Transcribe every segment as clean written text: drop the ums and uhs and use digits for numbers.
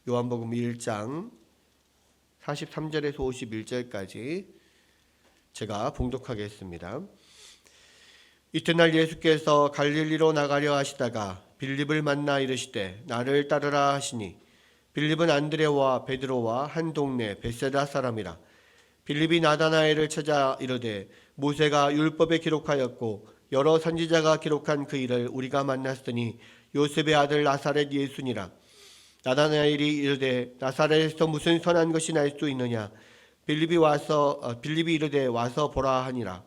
요한복음 1장 43절에서 51절까지 제가 봉독하겠습니다. 이튿날 예수께서 갈릴리로 나가려 하시다가 빌립을 만나 이르시되 나를 따르라 하시니 빌립은 안드레와 베드로와 한 동네 벳세다 사람이라. 빌립이 나다나엘을 찾아 이르되 모세가 율법에 기록하였고 여러 선지자가 기록한 그 일을 우리가 만났으니 요셉의 아들 나사렛 예수니라. 나다나엘이 이르되 나사렛에서 무슨 선한 것이 날 수 있느냐. 빌립이 이르되 와서 보라 하니라.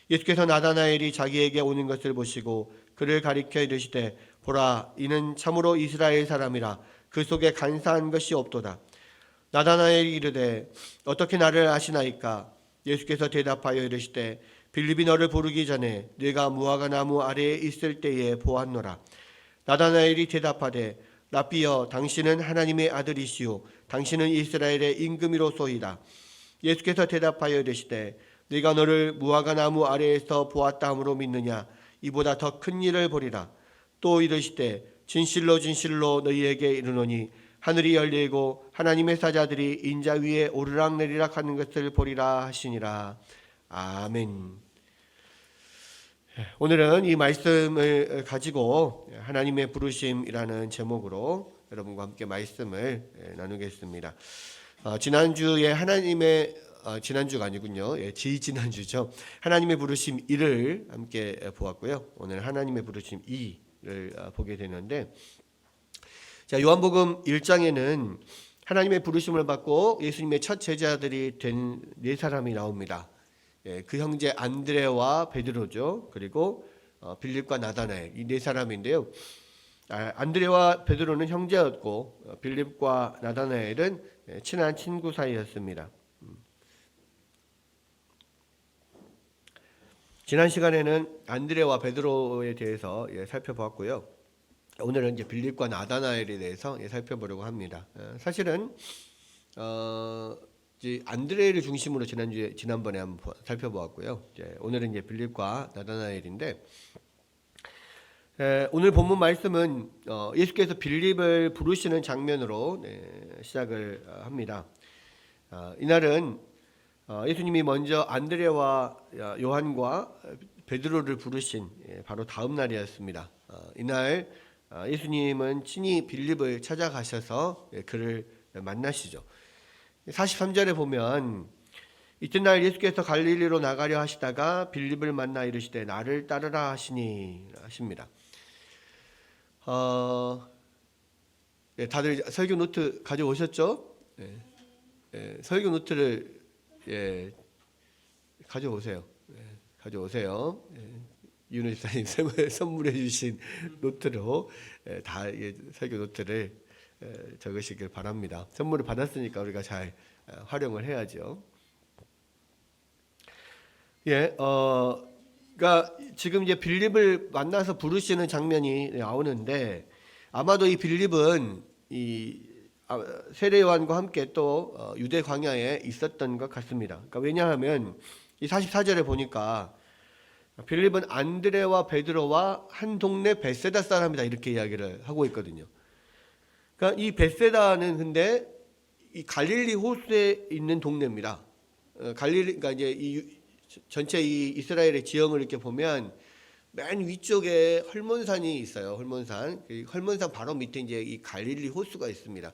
예수께서 나다나엘이 자기에게 오는 것을 보시고 그를 가리켜 이르시되 보라, 이는 참으로 이스라엘 사람이라. 그 속에 간사한 것이 없도다. 나다나엘이 이르되 어떻게 나를 아시나이까? 예수께서 대답하여 이르시되 빌립이 너를 부르기 전에 네가 무화과 나무 아래에 있을 때에 보았노라. 나다나엘이 대답하되 라삐여, 당신은 하나님의 아들이시오 당신은 이스라엘의 임금이로소이다. 예수께서 대답하여 이르시되 네가 너를 무화과 나무 아래에서 보았다 함으로 믿느냐? 이보다 더 큰 일을 보리라. 또 이르시되 진실로 진실로 너희에게 이르노니 하늘이 열리고 하나님의 사자들이 인자 위에 오르락내리락 하는 것을 보리라 하시니라. 아멘. 오늘은 이 말씀을 가지고 하나님의 부르심이라는 제목으로 여러분과 함께 말씀을 나누겠습니다. 지난주에 지난주가 아니군요. 지난주죠. 하나님의 부르심 1을 함께 보았고요. 오늘 하나님의 부르심 2를 보게 되는데, 자, 요한복음 1장에는 하나님의 부르심을 받고 예수님의 첫 제자들이 된 네 사람이 나옵니다. 그 형제 안드레와 베드로죠. 그리고 빌립과 나다나엘, 이 네 사람인데요. 안드레와 베드로는 형제였고 빌립과 나다나엘은 친한 친구 사이였습니다. 지난 시간에는 안드레와 베드로에 대해서 살펴보았고요. 오늘은 이제 빌립과 나다나엘에 대해서 살펴보려고 합니다. 사실은 이제 안드레를 중심으로 지난번에 한번 살펴보았고요. 오늘은 이제 빌립과 나다나엘인데, 오늘 본문 말씀은 예수께서 빌립을 부르시는 장면으로 시작을 합니다. 이날은 예수님이 먼저 안드레와 요한과 베드로를 부르신 바로 다음 날이었습니다. 이날 예수님은 친히 빌립을 찾아가셔서 그를 만나시죠. 43절에 보면 이튿날 예수께서 갈릴리로 나가려 하시다가 빌립을 만나 이르시되 나를 따르라 하시니 하십니다. 다들 설교 노트 가져오셨죠? 설교 노트를 가져오세요. 가져오세요. 윤호 집사님 선물해 주신 노트로 다 설교 노트를 적으시길 바랍니다. 선물을 받았으니까 우리가 잘 활용을 해야죠. 그러니까 지금 이제 빌립을 만나서 부르시는 장면이 나오는데, 아마도 이 빌립은 이 세례 요한과 함께 또 유대 광야에 있었던 것 같습니다. 그러니까 왜냐하면 이 44절에 보니까 빌립은 안드레와 베드로와 한 동네 벳세다 사람이다 이렇게 이야기를 하고 있거든요. 그러니까 이 벳세다는 근데 이 갈릴리 호수에 있는 동네입니다. 그러니까 이제 이 전체 이 이스라엘의 지형을 이렇게 보면 맨 위쪽에 헐몬산이 있어요. 헐몬산. 그 헐몬산 바로 밑에 이제 이 갈릴리 호수가 있습니다.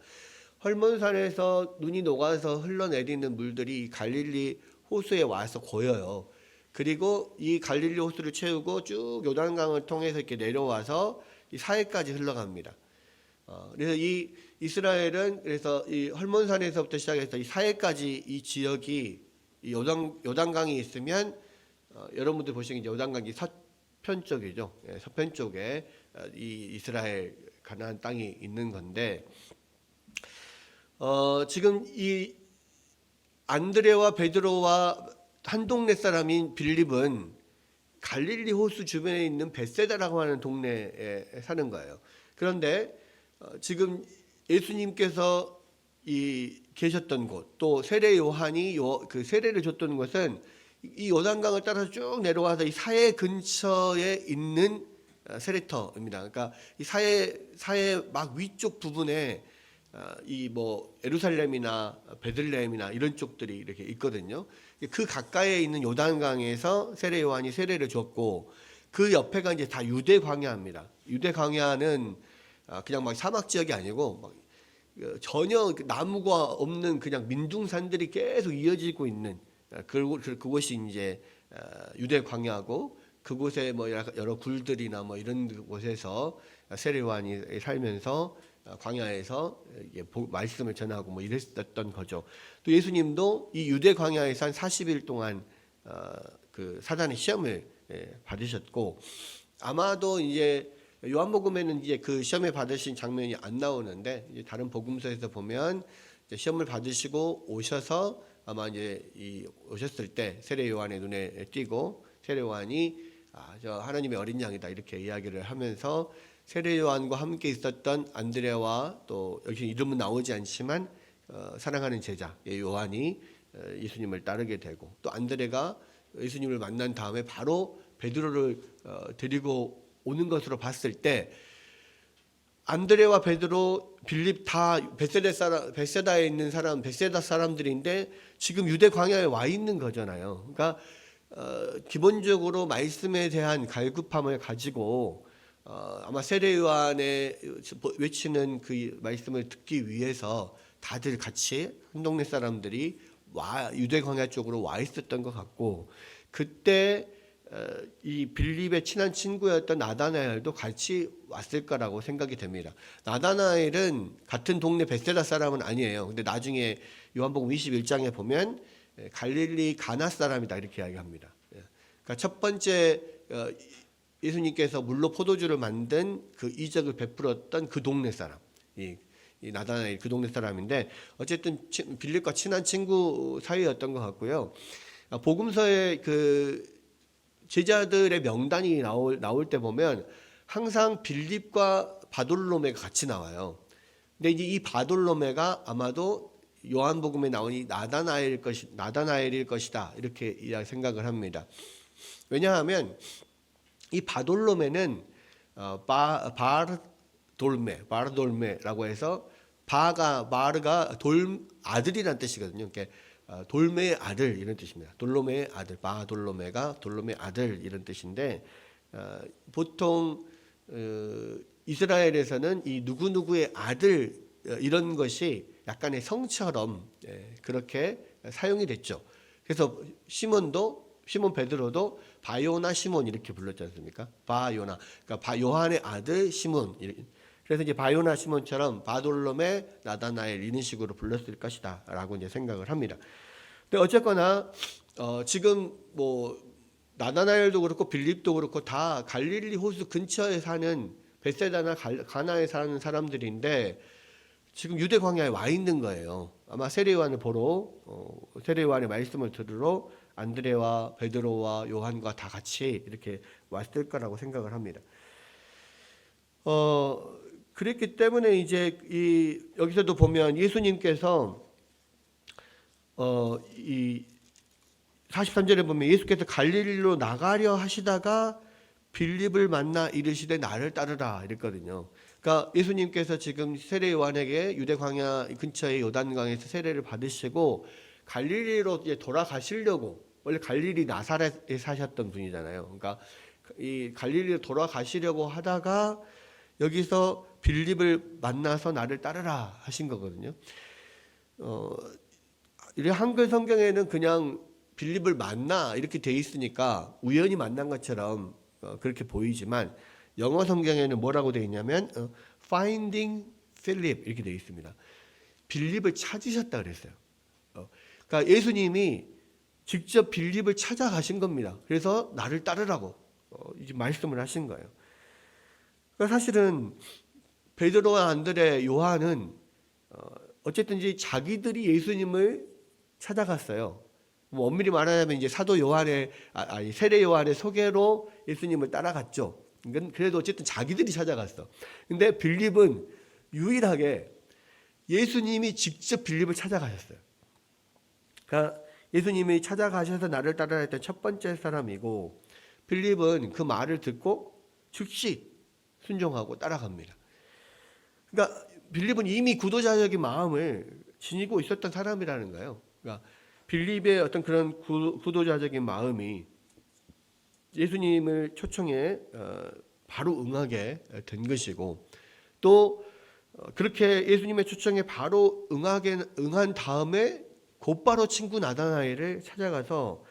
헐몬산에서 눈이 녹아서 흘러내리는 물들이 갈릴리 호수에 와서 고여요. 그리고 이 갈릴리 호수를 채우고 쭉 요단강을 통해서 이렇게 내려와서 이 사해까지 흘러갑니다. 그래서 이 이스라엘은 그래서 이 헐몬산에서부터 시작해서 이 사해까지 이 지역이 이 요단강이 있으면 여러분들 보시기에 요단강이 서편 쪽이죠. 서편 쪽에 이 이스라엘 가나안 땅이 있는 건데, 지금 이 안드레와 베드로와 한 동네 사람인 빌립은 갈릴리 호수 주변에 있는 벳세다라고 하는 동네에 사는 거예요. 그런데 지금 예수님께서 계셨던 곳, 또 세례 요한이 그 세례를 줬던 곳은 이 요단강을 따라서 쭉 내려와서 이 사해 근처에 있는 세례터입니다. 그러니까 이 사해 막 위쪽 부분에 이 뭐 예루살렘이나 베들레헴이나 이런 쪽들이 이렇게 있거든요. 그 가까이에 있는 요단강에서 세례 요한이 세례를 줬고 그 옆에가 이제 다 유대 광야입니다. 유대 광야는 그냥 막 사막 지역이 아니고 막 전혀 나무가 없는 그냥 민둥산들이 계속 이어지고 있는 그곳이 이제 유대 광야고 그곳에 뭐 여러 굴들이나 뭐 이런 곳에서 세례 요한이 살면서 광야에서 말씀을 전하고 뭐 이랬었던 거죠. 또 예수님도 이 유대 광야에서 한 40일 동안 그 사단의 시험을 받으셨고 아마도 이제 요한복음에는 이제 그 시험을 받으신 장면이 안 나오는데 이제 다른 복음서에서 보면 이제 시험을 받으시고 오셔서 아마 이제 오셨을 때 세례 요한의 눈에 띄고 세례 요한이 저 하나님의 어린 양이다 이렇게 이야기를 하면서 세례 요한과 함께 있었던 안드레와 또 여기 이름은 나오지 않지만 사랑하는 제자 요한이 예수님을 따르게 되고 또 안드레가 예수님을 만난 다음에 바로 베드로를 데리고 오는 것으로 봤을 때 안드레와 베드로, 빌립 다 벳세다에 있는 사람, 벳세다 사람들인데 지금 유대 광야에 와 있는 거잖아요. 그러니까 기본적으로 말씀에 대한 갈급함을 가지고 아마 세례 요한의 외치는 그 말씀을 듣기 위해서 다들 같이 한 동네 사람들이 유대 광야 쪽으로 와 있었던 것 같고 그때 이 빌립의 친한 친구였던 나다나엘도 같이 왔을 거라고 생각이 됩니다. 나다나엘은 같은 동네 벳세다 사람은 아니에요. 근데 나중에 요한복음 21장에 보면 갈릴리 가나 사람이다 이렇게 이야기합니다. 그러니까 첫 번째 예수님께서 물로 포도주를 만든 그 이적을 베풀었던 그 동네 사람, 이 나다나엘 그 동네 사람인데 어쨌든 빌립과 친한 친구 사이였던 것 같고요. 복음서에 그 제자들의 명단이 나올 때 보면 항상 빌립과 바돌로메가 같이 나와요. 근데 이제 이 바돌로메가 아마도 요한복음에 나오니 나다나엘일 것이다 이렇게 생각을 합니다. 왜냐하면 이 바돌로메는 바르돌메라고 해서 바르가 아들이라는 뜻이거든요. 그러니까 돌메의 아들 이런 뜻입니다. 돌로메의 아들, 바돌로메가 돌로메의 아들 이런 뜻인데 보통 이스라엘에서는 이 누구누구의 아들 이런 것이 약간의 성처럼 그렇게 사용이 됐죠. 그래서 시몬 베드로도 바요나 시몬 이렇게 불렀지 않습니까? 바요나, 그러니까 요한의 아들 시몬. 그래서 이제 바요나 시몬처럼 바돌로메, 나다나엘 이런 식으로 불렀을 것이다라고 이제 생각을 합니다. 근데 어쨌거나 지금 뭐 나다나엘도 그렇고 빌립도 그렇고 다 갈릴리 호수 근처에 사는 벳세다나 가나에 사는 사람들인데 지금 유대 광야에 와 있는 거예요. 아마 세례 요한을 보러 세례 요한의 말씀을 들으러 안드레와 베드로와 요한과 다 같이 이렇게 왔을 거라고 생각을 합니다. 그랬기 때문에 이제 여기서도 보면 예수님께서 이 43절에 보면 예수께서 갈릴리로 나가려 하시다가 빌립을 만나 이르시되 나를 따르라 이랬거든요. 그러니까 예수님께서 지금 세례 요한에게 유대 광야 근처의 요단강에서 세례를 받으시고 갈릴리로 이제 돌아가시려고 원래 갈릴리 나사렛에 사셨던 분이잖아요. 그러니까 이 갈릴리로 돌아가시려고 하다가 여기서 빌립을 만나서 나를 따르라 하신 거거든요. 이 한글 성경에는 그냥 빌립을 만나 이렇게 돼 있으니까 우연히 만난 것처럼 그렇게 보이지만 영어 성경에는 뭐라고 돼 있냐면 finding Philip 이렇게 돼 있습니다. 빌립을 찾으셨다 그랬어요. 그러니까 예수님이 직접 빌립을 찾아가신 겁니다. 그래서 나를 따르라고 이제 말씀을 하신 거예요. 그러니까 사실은 베드로와 안드레, 요한은 어쨌든지 자기들이 예수님을 찾아갔어요. 뭐 엄밀히 말하자면 이제 사도 요한의 세례 요한의 소개로 예수님을 따라갔죠. 그래도 어쨌든 자기들이 찾아갔어. 근데 빌립은 유일하게 예수님이 직접 빌립을 찾아가셨어요. 그러니까 예수님이 찾아가셔서 나를 따르라 했던 첫 번째 사람이고 빌립은 그 말을 듣고 즉시 순종하고 따라갑니다. 그러니까 빌립은 이미 구도자적인 마음을 지니고 있었던 사람이라는 거예요. 그러니까 빌립의 어떤 그런 구도자적인 마음이 예수님을 초청에 바로 응하게 된 것이고, 또 그렇게 예수님의 초청에 바로 응한 다음에 곧바로 친구 나다나엘을 찾아가서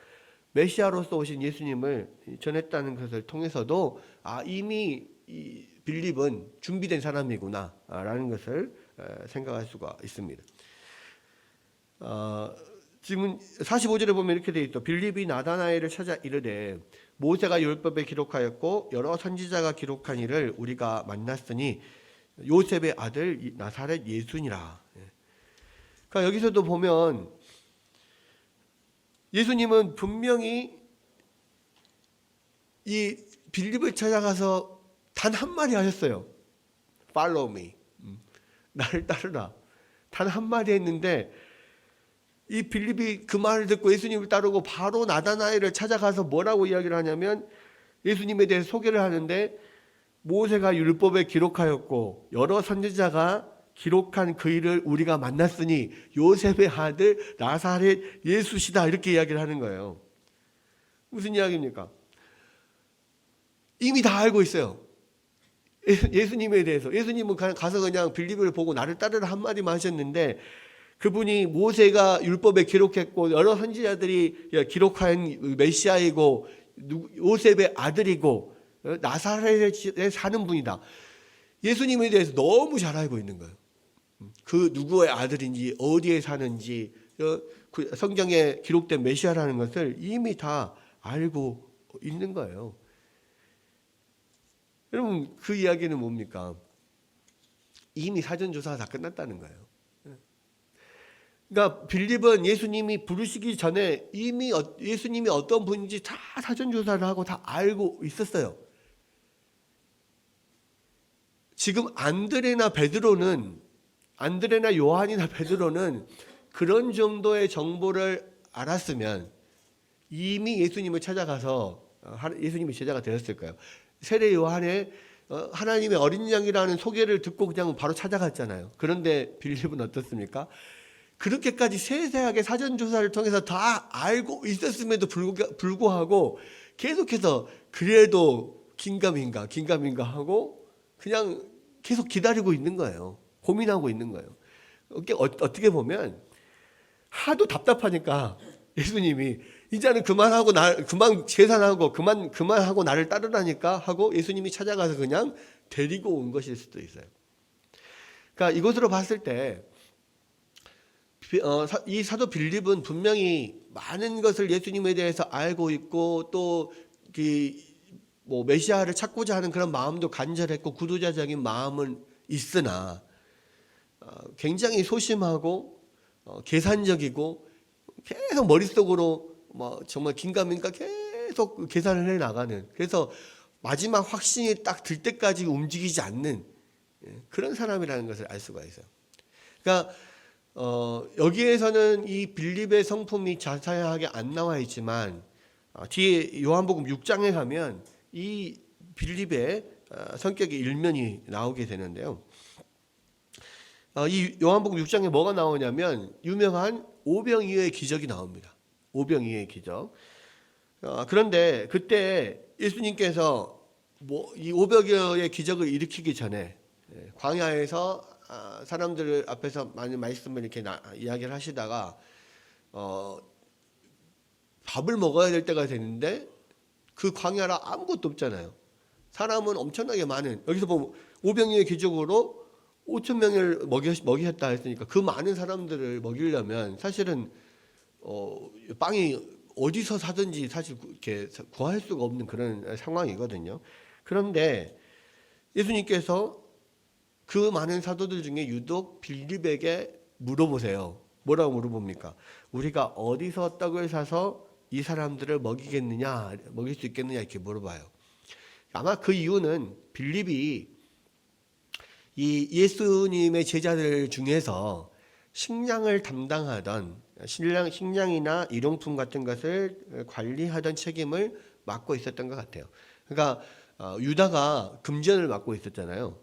메시아로서 오신 예수님을 전했다는 것을 통해서도 이미 이 빌립은 준비된 사람이구나 라는 것을 생각할 수가 있습니다. 지금 45절에 보면 이렇게 되어 있죠. 빌립이 나다나엘을 찾아 이르되 모세가 율법에 기록하였고 여러 선지자가 기록한 일을 우리가 만났으니 요셉의 아들 나사렛 예수니라. 그러니까 여기서도 보면 예수님은 분명히 이 빌립을 찾아가서 단 한마디 하셨어요. Follow me. 나를 따르라. 단 한마디 했는데 이 빌립이 그 말을 듣고 예수님을 따르고 바로 나다나엘을 찾아가서 뭐라고 이야기를 하냐면 예수님에 대해서 소개를 하는데 모세가 율법에 기록하였고 여러 선지자가 기록한 그 일을 우리가 만났으니 요셉의 아들 나사렛 예수시다 이렇게 이야기를 하는 거예요. 무슨 이야기입니까? 이미 다 알고 있어요. 예수님에 대해서. 예수님은 가서 그냥 빌립을 보고 나를 따르라 한마디만 하셨는데 그분이 모세가 율법에 기록했고 여러 선지자들이 기록한 메시아이고 요셉의 아들이고 나사렛에 사는 분이다. 예수님에 대해서 너무 잘 알고 있는 거예요. 그 누구의 아들인지 어디에 사는지 성경에 기록된 메시아라는 것을 이미 다 알고 있는 거예요. 여러분 그 이야기는 뭡니까? 이미 사전조사가 다 끝났다는 거예요. 그러니까 빌립은 예수님이 부르시기 전에 이미 예수님이 어떤 분인지 다 사전조사를 하고 다 알고 있었어요. 지금 안드레나 요한이나 베드로는 그런 정도의 정보를 알았으면 이미 예수님을 찾아가서 예수님의 제자가 되었을 거예요. 세례 요한의 하나님의 어린 양이라는 소개를 듣고 그냥 바로 찾아갔잖아요. 그런데 빌립은 어떻습니까? 그렇게까지 세세하게 사전조사를 통해서 다 알고 있었음에도 불구하고 계속해서 그래도 긴가민가 하고 그냥 계속 기다리고 있는 거예요. 고민하고 있는 거예요. 어떻게 보면 하도 답답하니까 예수님이 이제는 그만하고 그만 계산하고 그만하고 나를 따르라니까 하고 예수님이 찾아가서 그냥 데리고 온 것일 수도 있어요. 그러니까 이것으로 봤을 때 이 사도 빌립은 분명히 많은 것을 예수님에 대해서 알고 있고 또 메시아를 찾고자 하는 그런 마음도 간절했고 구도자적인 마음은 있으나 굉장히 소심하고 계산적이고 계속 머릿속으로 정말 긴가민가 계속 계산을 해 나가는, 그래서 마지막 확신이 딱 들 때까지 움직이지 않는 그런 사람이라는 것을 알 수가 있어요. 그러니까 여기에서는 이 빌립의 성품이 자세하게 안 나와 있지만 뒤에 요한복음 6장에 가면 이 빌립의 성격의 일면이 나오게 되는데요. 이 요한복음 6장에 뭐가 나오냐면 유명한 오병이어의 기적이 나옵니다. 오병이어의 기적. 그런데 그때 예수님께서 이 오병이어의 기적을 일으키기 전에 광야에서 사람들 앞에서 많은 말씀을 이렇게 이야기를 하시다가 밥을 먹어야 될 때가 되는데 그 광야라 아무것도 없잖아요. 사람은 엄청나게 많은, 여기서 보면 오병이어의 기적으로 5천 명을 먹이셨다 했으니까 그 많은 사람들을 먹이려면 사실은 빵이 어디서 사든지 사실 이렇게 구할 수가 없는 그런 상황이거든요. 그런데 예수님께서 그 많은 사도들 중에 유독 빌립에게 물어보세요. 뭐라고 물어봅니까? 우리가 어디서 떡을 사서 이 사람들을 먹일 수 있겠느냐 이렇게 물어봐요. 아마 그 이유는 빌립이 이 예수님의 제자들 중에서 식량을 담당하던 식량이나 일용품 같은 것을 관리하던 책임을 맡고 있었던 것 같아요. 그러니까 유다가 금전을 맡고 있었잖아요.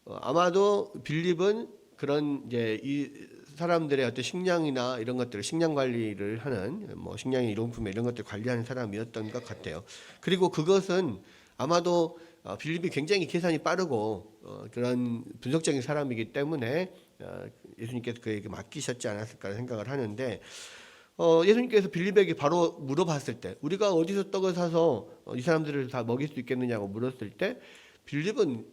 아마도 빌립은 그런 이제 이 사람들의 어떤 식량이나 이런 것들을 식량 관리를 하는 뭐 식량의 일용품 이런 것들 관리하는 사람이었던 것 같아요. 그리고 그것은 아마도 빌립이 굉장히 계산이 빠르고 그런 분석적인 사람이기 때문에 예수님께서 그에게 맡기셨지 않았을까 생각을 하는데 예수님께서 빌립에게 바로 물어봤을 때 우리가 어디서 떡을 사서 이 사람들을 다 먹일 수 있겠느냐고 물었을 때 빌립은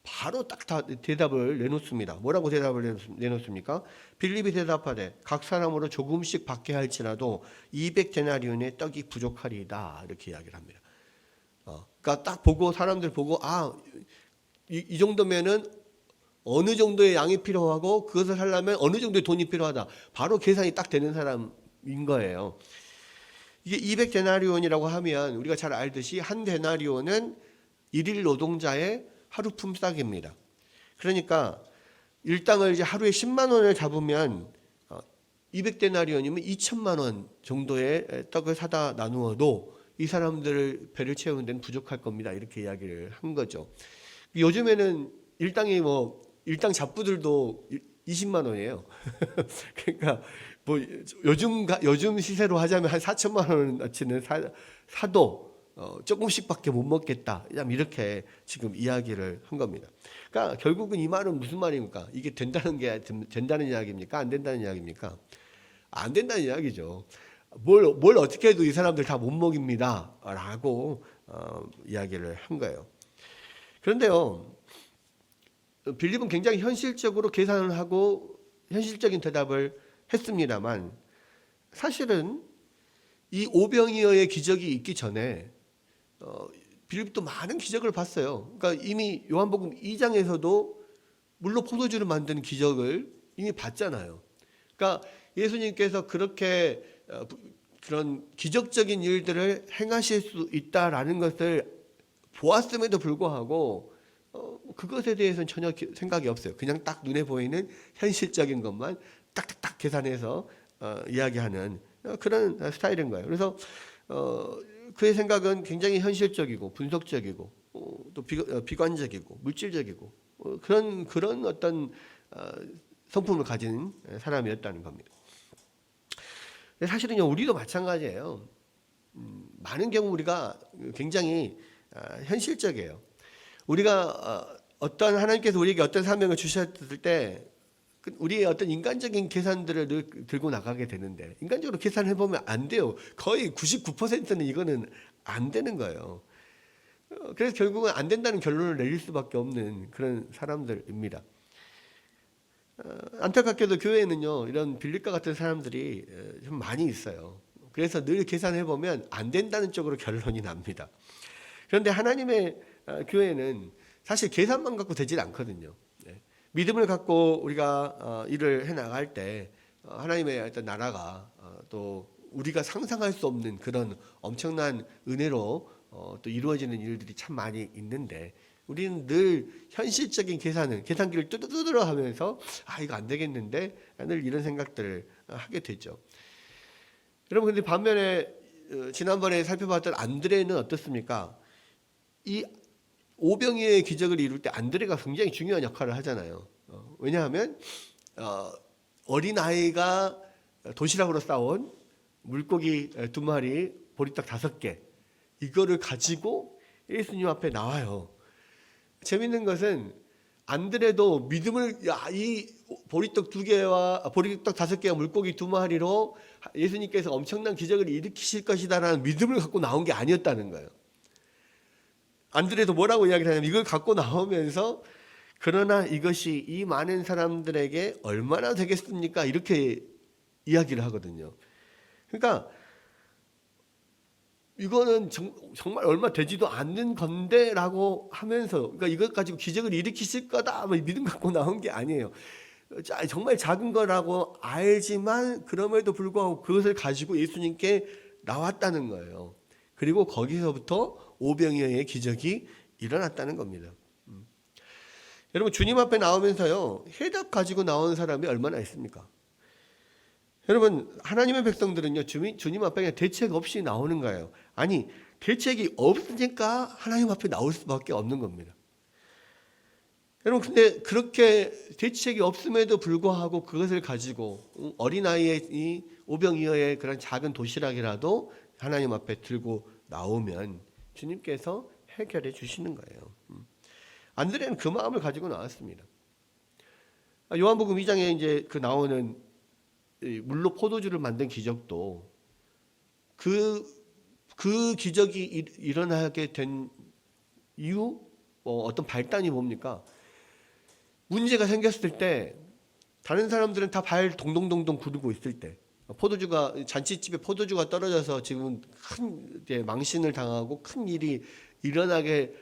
바로 딱 다 대답을 내놓습니다. 뭐라고 대답을 내놓습니까? 빌립이 대답하되 각 사람으로 조금씩 받게 할지라도 200데나리온의 떡이 부족하리이다 이렇게 이야기를 합니다. 그러니까 딱 보고 사람들 보고 이 정도면은 어느 정도의 양이 필요하고 그것을 하려면 어느 정도의 돈이 필요하다. 바로 계산이 딱 되는 사람인 거예요. 이게 200데나리온이라고 하면 우리가 잘 알듯이 한 데나리온은 일일 노동자의 하루 품삯입니다. 그러니까 일당을 이제 하루에 10만 원을 잡으면 200데나리온이면 2천만 원 정도의 떡을 사다 나누어도 이 사람들을 배를 채우는 데는 부족할 겁니다. 이렇게 이야기를 한 거죠. 요즘에는 일당이 일당 잡부들도 20만 원이에요. 그러니까 요즘 시세로 하자면 한 4천만 원어치는 사도 조금씩밖에 못 먹겠다. 이렇게 지금 이야기를 한 겁니다. 그러니까 결국은 이 말은 무슨 말입니까? 이게 된다는 이야기입니까? 안 된다는 이야기입니까? 안 된다는 이야기죠. 뭘 어떻게 해도 이 사람들 다 못 먹입니다. 라고 이야기를 한 거예요. 그런데요, 빌립은 굉장히 현실적으로 계산을 하고 현실적인 대답을 했습니다만 사실은 이 오병이어의 기적이 있기 전에 빌립도 많은 기적을 봤어요. 그러니까 이미 요한복음 2장에서도 물로 포도주를 만드는 기적을 이미 봤잖아요. 그러니까 예수님께서 그렇게 그런 기적적인 일들을 행하실 수 있다라는 것을 보았음에도 불구하고 그것에 대해서는 전혀 생각이 없어요. 그냥 딱 눈에 보이는 현실적인 것만 딱딱딱 계산해서 이야기하는 그런 스타일인 거예요. 그래서 그의 생각은 굉장히 현실적이고 분석적이고 또 비관적이고 물질적이고 그런 어떤 성품을 가진 사람이었다는 겁니다. 사실은요, 우리도 마찬가지예요. 많은 경우 우리가 굉장히 현실적이에요. 우리가 어떤 하나님께서 우리에게 어떤 사명을 주셨을 때 우리의 어떤 인간적인 계산들을 늘 들고 나가게 되는데 인간적으로 계산해 보면 안 돼요. 거의 99%는 이거는 안 되는 거예요. 그래서 결국은 안 된다는 결론을 내릴 수밖에 없는 그런 사람들입니다. 안타깝게도 교회에는요 이런 빌립과 같은 사람들이 좀 많이 있어요. 그래서 늘 계산해 보면 안 된다는 쪽으로 결론이 납니다. 그런데 하나님의 교회는 사실 계산만 갖고 되질 않거든요. 믿음을 갖고 우리가 일을 해 나갈 때 하나님의 어떤 나라가 또 우리가 상상할 수 없는 그런 엄청난 은혜로 또 이루어지는 일들이 참 많이 있는데 우리는 늘 현실적인 계산기를 두드러 하면서 이거 안 되겠는데 늘 이런 생각들을 하게 되죠. 여러분 근데 반면에 지난번에 살펴봤던 안드레는 어떻습니까? 이 오병이어의 기적을 이룰 때 안드레가 굉장히 중요한 역할을 하잖아요. 왜냐하면 어린아이가 도시락으로 싸온 물고기 2마리, 보리떡 5개 이거를 가지고 예수님 앞에 나와요. 재밌는 것은 안드레도 믿음을 이 보리떡 2개와 보리떡 5개와 물고기 2마리로 예수님께서 엄청난 기적을 일으키실 것이다라는 믿음을 갖고 나온 게 아니었다는 거예요. 안드레도 뭐라고 이야기를 하냐면 이걸 갖고 나오면서 그러나 이것이 이 많은 사람들에게 얼마나 되겠습니까? 이렇게 이야기를 하거든요. 그러니까 이거는 정말 얼마 되지도 않는 건데 라고 하면서 그러니까 이것 가지고 기적을 일으키실 거다 믿음 갖고 나온 게 아니에요. 정말 작은 거라고 알지만 그럼에도 불구하고 그것을 가지고 예수님께 나왔다는 거예요. 그리고 거기서부터 오병이어의 기적이 일어났다는 겁니다. 여러분 주님 앞에 나오면서요 해답 가지고 나오는 사람이 얼마나 있습니까? 여러분 하나님의 백성들은요 주님 앞에 그냥 대책 없이 나오는 거예요. 아니 대책이 없으니까 하나님 앞에 나올 수밖에 없는 겁니다. 여러분, 근데 그렇게 대책이 없음에도 불구하고 그것을 가지고 어린아이의 이 오병이어의 그런 작은 도시락이라도 하나님 앞에 들고 나오면 주님께서 해결해 주시는 거예요. 안드레는 그 마음을 가지고 나왔습니다. 요한복음 2장에 이제 그 나오는 물로 포도주를 만든 기적도 그 기적이 일어나게 된 이유, 어떤 발단이 뭡니까? 문제가 생겼을 때 다른 사람들은 다 발 동동동동 구르고 있을 때, 포도주가 잔치집에 포도주가 떨어져서 지금 큰 망신을 당하고 큰 일이 일어나게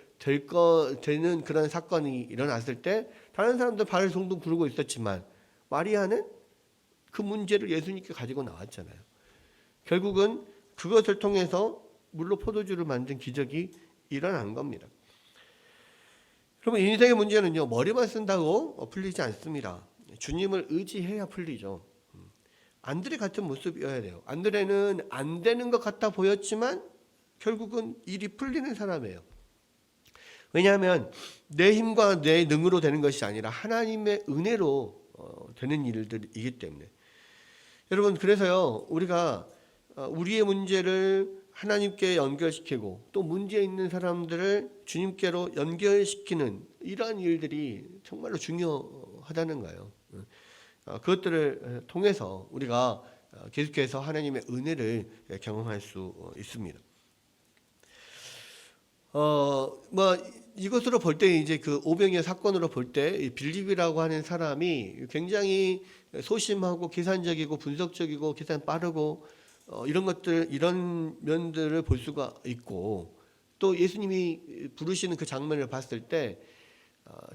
되는 그런 사건이 일어났을 때 다른 사람들 발을 동동 구르고 있었지만 마리아는 그 문제를 예수님께 가지고 나왔잖아요. 결국은 그것을 통해서 물로 포도주를 만든 기적이 일어난 겁니다. 그러면 인생의 문제는요, 머리만 쓴다고 풀리지 않습니다. 주님을 의지해야 풀리죠. 안드레 같은 모습이어야 돼요. 안드레는 안 되는 것 같아 보였지만 결국은 일이 풀리는 사람이에요. 왜냐하면 내 힘과 내 능으로 되는 것이 아니라 하나님의 은혜로 되는 일들이기 때문에. 여러분, 그래서요, 우리가 우리의 문제를 하나님께 연결시키고 또 문제 있는 사람들을 주님께로 연결시키는 이러한 일들이 정말로 중요하다는 거예요. 그것들을 통해서 우리가 계속해서 하나님의 은혜를 경험할 수 있습니다. 이것으로 볼 때 이제 그 오병이어 사건으로 볼 때 빌립이라고 하는 사람이 굉장히 소심하고 계산적이고 분석적이고 계산 빠르고 이런 면들을 볼 수가 있고, 또 예수님이 부르시는 그 장면을 봤을 때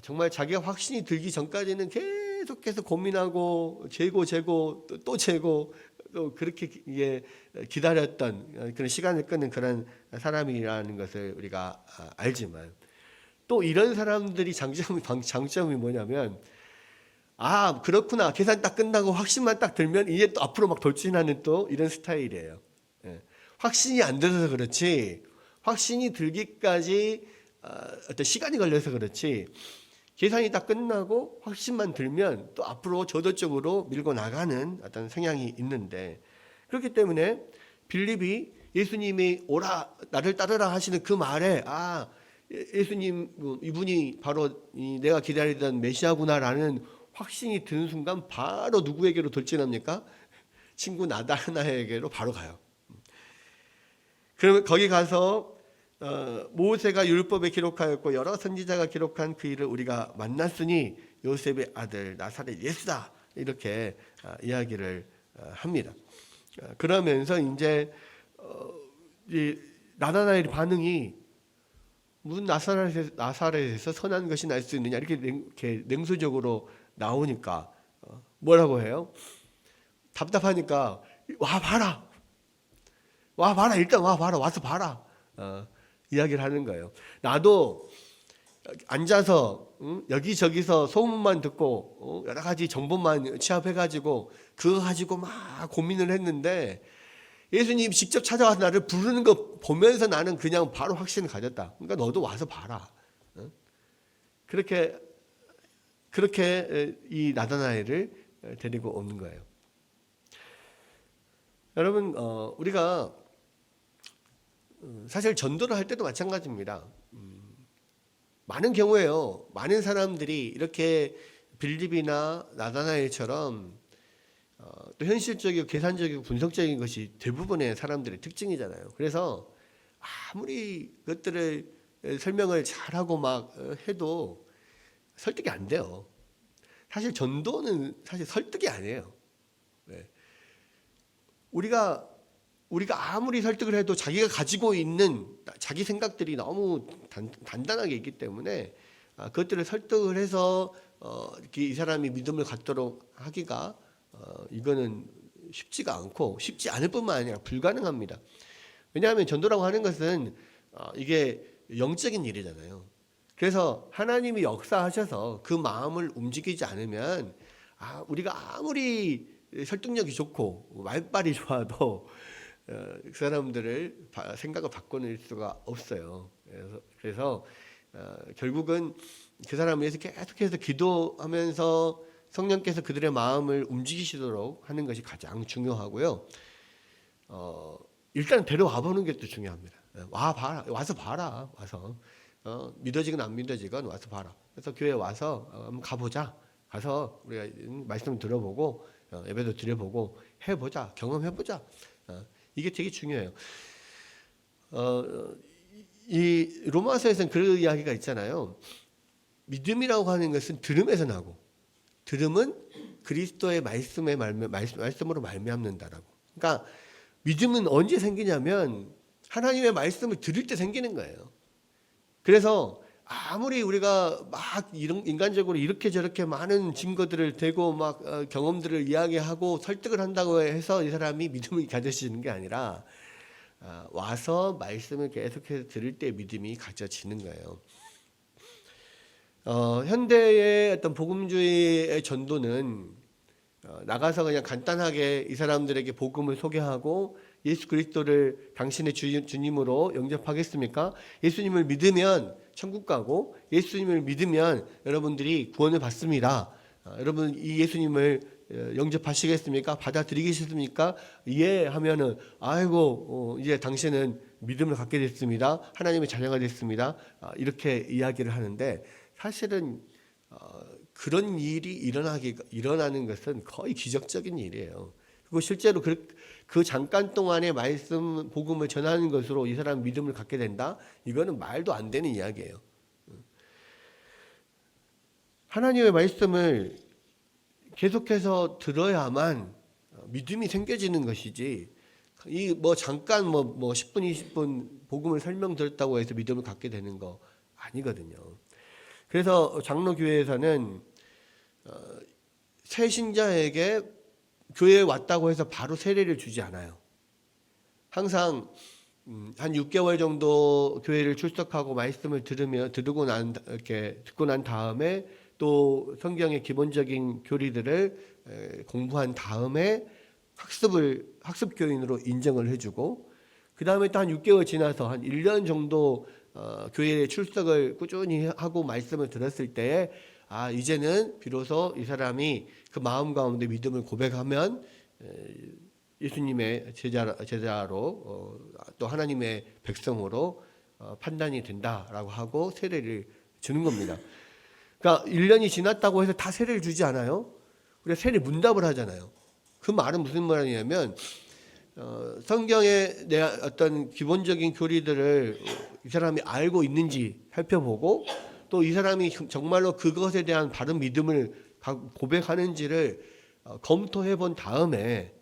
정말 자기가 확신이 들기 전까지는 계속해서 고민하고 재고 또 재고 또 그렇게 기다렸던 그런 시간을 끄는 그런 사람이라는 것을 우리가 알지만, 또 이런 사람들이 장점이 뭐냐면, 그렇구나, 계산 딱 끝나고 확신만 딱 들면 이제 또 앞으로 막 돌진하는 또 이런 스타일이에요. 확신이 안 돼서 그렇지, 확신이 들기까지 어떤 시간이 걸려서 그렇지, 계산이 딱 끝나고 확신만 들면 또 앞으로 저도쪽으로 밀고 나가는 어떤 성향이 있는데, 그렇기 때문에 빌립이 예수님이 오라 나를 따르라 하시는 그 말에 예수님 이분이 바로 내가 기다리던 메시아구나라는 확신이 드는 순간 바로 누구에게로 돌진합니까? 친구 나다나에게로 바로 가요. 그러면 거기 가서 모세가 율법에 기록하였고 여러 선지자가 기록한 그 일을 우리가 만났으니 요셉의 아들 나사렛 예수다, 이렇게 이야기를 합니다. 그러면서 이제 이 나다나엘의 반응이, 무슨 나사렛에서 선한 것이 날 수 있느냐, 이렇게 냉소적으로 나오니까 뭐라고 해요? 답답하니까 와 봐라, 일단 와 봐라, 와서 봐라, 이야기를 하는 거예요. 나도 앉아서 여기저기서 소문만 듣고 여러 가지 정보만 취합해가지고 그거 가지고 막 고민을 했는데, 예수님 직접 찾아와서 나를 부르는 거 보면서 나는 그냥 바로 확신을 가졌다. 그러니까 너도 와서 봐라. 그렇게 이 나다나엘을 데리고 오는 거예요. 여러분, 우리가 사실 전도를 할 때도 마찬가지입니다. 많은 경우에요, 많은 사람들이 이렇게 빌립이나 나다나엘처럼 또 현실적이고 계산적이고 분석적인 것이 대부분의 사람들의 특징이잖아요. 그래서 아무리 그것들을 설명을 잘하고 막 해도 설득이 안 돼요. 사실 전도는 사실 설득이 아니에요. 우리가 아무리 설득을 해도 자기가 가지고 있는 자기 생각들이 너무 단단하게 있기 때문에 그것들을 설득을 해서 이 사람이 믿음을 갖도록 하기가 이거는 쉽지가 않고, 쉽지 않을 뿐만 아니라 불가능합니다. 왜냐하면 전도라고 하는 것은 이게 영적인 일이잖아요. 그래서 하나님이 역사하셔서 그 마음을 움직이지 않으면 우리가 아무리 설득력이 좋고 말빨이 좋아도 그 사람들을 생각을 바꿔낼 수가 없어요. 그래서 결국은 그 사람을 위해서 계속해서 기도하면서 성령께서 그들의 마음을 움직이시도록 하는 것이 가장 중요하고요. 일단 데려와 보는 게 또 중요합니다. 와서 봐라. 와서 믿어지건 안 믿어지건 와서 봐라. 그래서 교회 와서 한번 가보자. 가서 우리가 말씀 들어보고 예배도 드려보고 해보자. 경험해보자. 이게 되게 중요해요. 이 로마서에서는 그런 이야기가 있잖아요. 믿음이라고 하는 것은 들음에서 나고, 들음은 그리스도의 말씀으로 말미암는다라고. 그러니까 믿음은 언제 생기냐면 하나님의 말씀을 들을 때 생기는 거예요. 그래서 아무리 우리가 막 인간적으로 이렇게 저렇게 많은 증거들을 대고 막 경험들을 이야기하고 설득을 한다고 해서 이 사람이 믿음을 가져지는 게 아니라 와서 말씀을 계속해서 들을 때 믿음이 가져지는 거예요. 현대의 어떤 복음주의의 전도는 나가서 그냥 간단하게 이 사람들에게 복음을 소개하고 예수 그리스도를 당신의 주님으로 영접하겠습니까? 예수님을 믿으면 천국 가고 예수님을 믿으면 여러분들이 구원을 받습니다. 여러분 이 예수님을 영접하시겠습니까? 받아들이겠습니까? 예 하면은 아이고 이제 당신은 믿음을 갖게 됐습니다. 하나님의 자녀가 됐습니다. 이렇게 이야기를 하는데 사실은 그런 일이 일어나는 것은 거의 기적적인 일이에요. 그리고 실제로 그 잠깐 동안의 말씀 복음을 전하는 것으로 이 사람 믿음을 갖게 된다? 이거는 말도 안 되는 이야기예요. 하나님의 말씀을 계속해서 들어야만 믿음이 생겨지는 것이지, 이 잠깐 10분 20분 복음을 설명드렸다고 해서 믿음을 갖게 되는 거 아니거든요. 그래서 장로교회에서는 새 신자에게 교회에 왔다고 해서 바로 세례를 주지 않아요. 항상 한 6개월 정도 교회를 출석하고 말씀을 듣고 난 다음에 또 성경의 기본적인 교리들을 공부한 다음에 학습 교인으로 인정을 해주고, 그 다음에 또 한 6개월 지나서 한 1년 정도 교회에 출석을 꾸준히 하고 말씀을 들었을 때에 이제는 비로소 이 사람이 그 마음 가운데 믿음을 고백하면 예수님의 제자로 또 하나님의 백성으로 판단이 된다라고 하고 세례를 주는 겁니다. 그러니까 1년이 지났다고 해서 다 세례를 주지 않아요. 우리가 세례 문답을 하잖아요. 그 말은 무슨 말이냐면 성경의 어떤 기본적인 교리들을 이 사람이 알고 있는지 살펴보고, 또 이 사람이 정말로 그것에 대한 바른 믿음을 고백하는지를 검토해 본 다음에,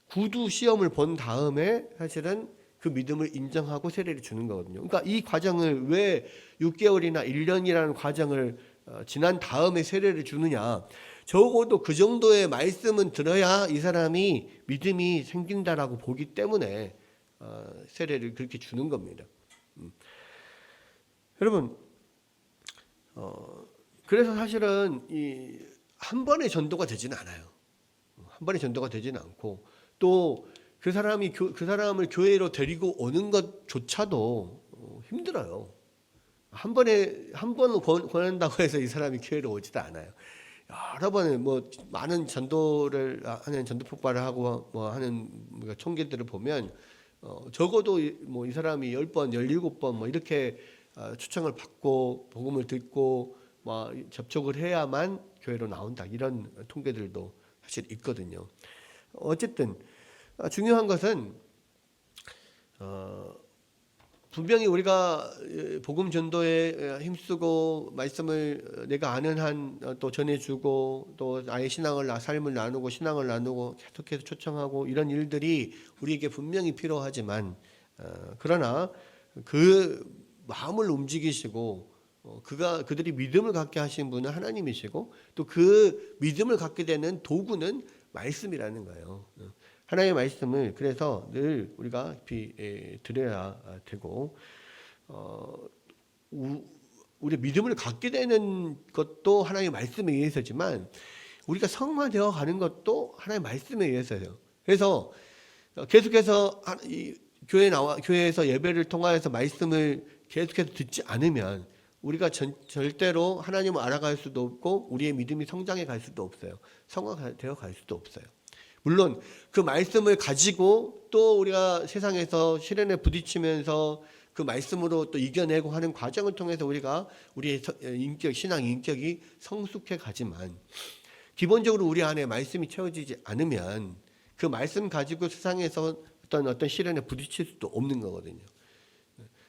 구두 시험을 본 다음에 사실은 그 믿음을 인정하고 세례를 주는 거거든요. 그러니까 이 과정을 왜 6개월이나 1년이라는 과정을 지난 다음에 세례를 주느냐, 적어도 그 정도의 말씀은 들어야 이 사람이 믿음이 생긴다라고 보기 때문에 세례를 그렇게 주는 겁니다. 여러분, 그래서 사실은 한 번의 전도가 되지는 않아요. 한 번의 전도가 되지는 않고, 또 그 사람을 교회로 데리고 오는 것조차도 힘들어요. 한 번 권한다고 해서 이 사람이 교회로 오지도 않아요. 여러 번에 많은 전도를 하는 전도 폭발을 하고 하는 총계들을 보면 적어도 이 사람이 10번, 17번 이렇게 초청을 받고 복음을 듣고 접촉을 해야만 교회로 나온다, 이런 통계들도 사실 있거든요. 어쨌든 중요한 것은 분명히 우리가 복음 전도에 힘쓰고 말씀을 내가 아는 한 또 전해주고, 또 아예 삶을 나누고 신앙을 나누고 계속해서 초청하고, 이런 일들이 우리에게 분명히 필요하지만 그러나 그 마음을 움직이시고 그들이 믿음을 갖게 하신 분은 하나님이시고, 또 그 믿음을 갖게 되는 도구는 말씀이라는 거예요. 하나님의 말씀을 그래서 늘 우리가 깊이 드려야 되고, 우리 믿음을 갖게 되는 것도 하나님의 말씀에 의해서지만, 우리가 성화되어 가는 것도 하나님의 말씀에 의해서요. 그래서 계속해서 교회에서 예배를 통하여서 말씀을 계속해서 듣지 않으면 우리가 절대로 하나님을 알아갈 수도 없고 우리의 믿음이 성장해 갈 수도 없어요. 성화되어 갈 수도 없어요. 물론 그 말씀을 가지고 또 우리가 세상에서 시련에 부딪히면서 그 말씀으로 또 이겨내고 하는 과정을 통해서 우리가 우리의 인격, 신앙 인격이 성숙해 가지만 기본적으로 우리 안에 말씀이 채워지지 않으면 그 말씀 가지고 세상에서 어떤 시련에 부딪힐 수도 없는 거거든요.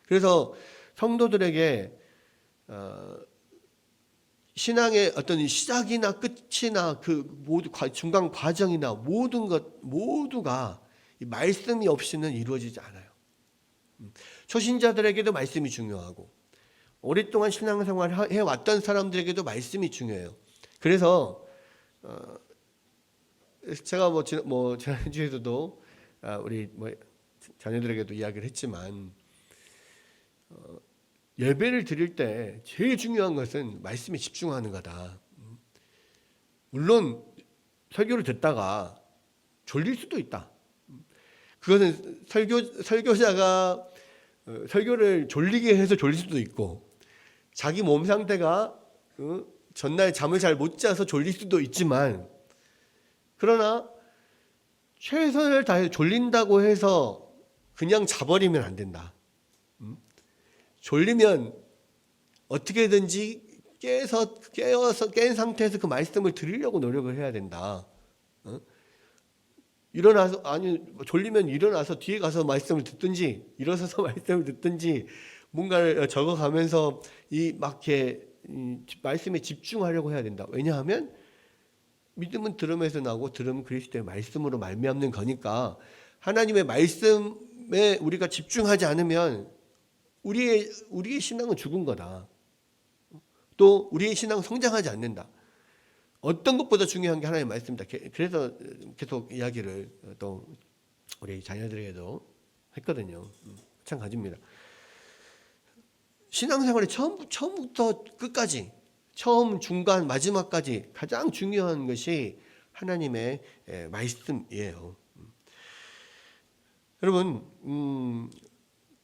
그래서 성도들에게 신앙의 어떤 시작이나 끝이나 그 모두 중간 과정이나 모든 것 모두가 이 말씀이 없이는 이루어지지 않아요. 초신자들에게도 말씀이 중요하고 오랫동안 신앙생활 해왔던 사람들에게도 말씀이 중요해요. 그래서 제가 지난주에도 우리 자녀들에게도 이야기를 했지만 예배를 드릴 때 제일 중요한 것은 말씀에 집중하는 거다. 물론 설교를 듣다가 졸릴 수도 있다. 그것은 설교자가 설교를 졸리게 해서 졸릴 수도 있고 자기 몸 상태가 전날 잠을 잘 못 자서 졸릴 수도 있지만 그러나 최선을 다해 졸린다고 해서 그냥 자버리면 안 된다. 졸리면 어떻게든지 깨어서 깬 상태에서 그 말씀을 들으려고 노력을 해야 된다. 일어나서 졸리면 일어나서 뒤에 가서 말씀을 듣든지 일어서서 말씀을 듣든지 뭔가를 적어가면서 말씀에 집중하려고 해야 된다. 왜냐하면 믿음은 들음에서 나고 들음은 그리스도의 말씀으로 말미암는 거니까 하나님의 말씀에 우리가 집중하지 않으면 우리의 신앙은 죽은 거다. 또 우리의 신앙은 성장하지 않는다. 어떤 것보다 중요한 게 하나님의 말씀이다. 그래서 계속 이야기를 또 우리 자녀들에게도 했거든요. 마찬가지입니다. 신앙생활의 처음부터 끝까지 처음, 중간, 마지막까지 가장 중요한 것이 하나님의 말씀이에요. 여러분,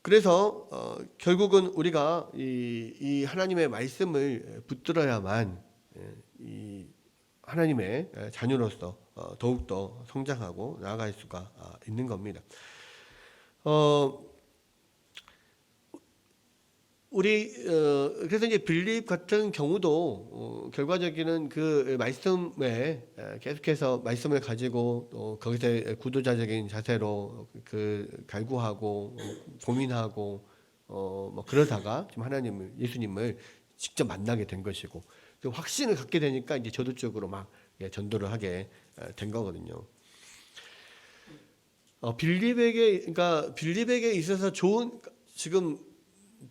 그래서 결국은 우리가 이 하나님의 말씀을 붙들어야만 이 하나님의 자녀로서 더욱더 성장하고 나아갈 수가 있는 겁니다. 그래서 이제 빌립 같은 경우도 결과적인 그 말씀에 계속해서 말씀을 가지고 또 거기서 구도자적인 자세로 갈구하고 고민하고 그러다가 지금 예수님을 직접 만나게 된 것이고 그 확신을 갖게 되니까 이제 저도적으로 막 전도를 하게 된 거거든요. 빌립에게 있어서 좋은 지금